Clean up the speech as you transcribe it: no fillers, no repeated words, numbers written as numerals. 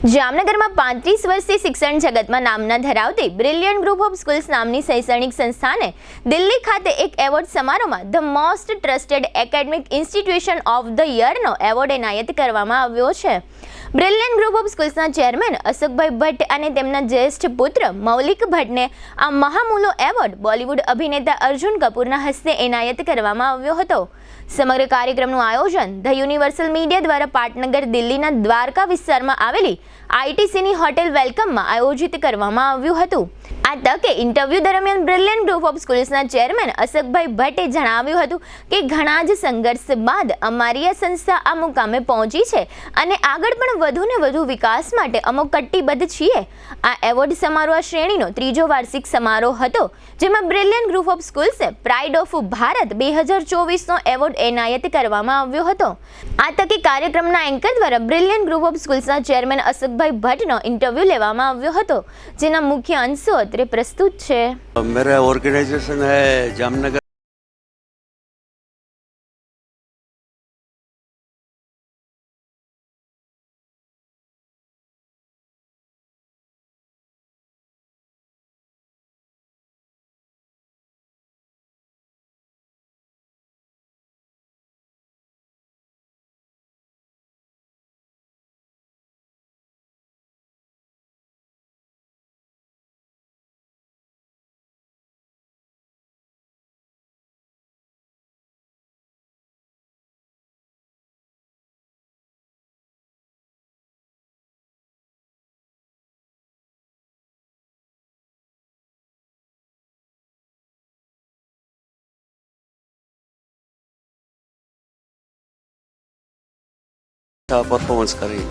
જામનગરમાં 35 વર્ષથી શિક્ષણ જગતમાં નામના ધરાવતી બ્રિલિયન્ટ ગ્રુપ ઓફ સ્કૂલ્સ નામની શૈક્ષણિક સંસ્થાને દિલ્હી ખાતે એક એવોર્ડ સમારોહમાં the most trusted academic institution of the યરનો એવોર્ડ એનાયત કરવામાં આવ્યો છે. બ્રિલિયન્ટ ગ્રુપ ઓફ સ્કૂલ્સના ચેરમેન અશોકભાઈ ભટ્ટ અને તેમના જ્યેષ્ઠ પુત્ર મૌલિક ભટ્ટને આ મહામૂલો એવોર્ડ બોલિવૂડ અભિનેતા અર્જુન કપૂરના હસ્તે એનાયત કરવામાં આવ્યો હતો. સમગ્ર કાર્યક્રમનું આયોજન ધ યુનિવર્સલ મીડિયા દ્વારા પાટનગર દિલ્હીના દ્વારકા વિસ્તારમાં આવેલી આઈટીસીની હોટેલ વેલકમમાં આયોજિત કરવામાં આવ્યું હતું. આ તકે ઇન્ટરવ્યૂ દરમિયાન બ્રિલિયન્ટ ગ્રુપ ઓફ સ્કૂલ્સના ચેરમેન અશોકભાઈ ભટ્ટે જણાવ્યું હતું કે ઘણા જ સંઘર્ષ બાદ અમારી આ સંસ્થા આ મુકામે પહોંચી છે અને આગળ પણ વધુને વધુ વિકાસ માટે અમે કટિબદ્ધ છીએ. આ એવોર્ડ સમારોહ શ્રેણીનો ત્રીજો વાર્ષિક સમારોહ હતો, જેમાં બ્રિલિયન્ટ ગ્રુપ ઓફ સ્કૂલ્સે પ્રાઇડ ઓફ ભારત 2024નો એવોર્ડ એનાયત કરવામાં આવ્યો હતો. આ તકે કાર્યક્રમના એન્કર દ્વારા બ્રિલિયન્ટ ગ્રુપ ઓફ સ્કૂલ્સના ચેરમેન અશોકભાઈ ભટ્ટનો ઇન્ટરવ્યૂ લેવામાં આવ્યો હતો, જેના મુખ્ય અંશો અત્રે પ્રસ્તુત છે. मेरा ऑर्गेनाइजेशन है जामनगर परफॉर्मेंस करी.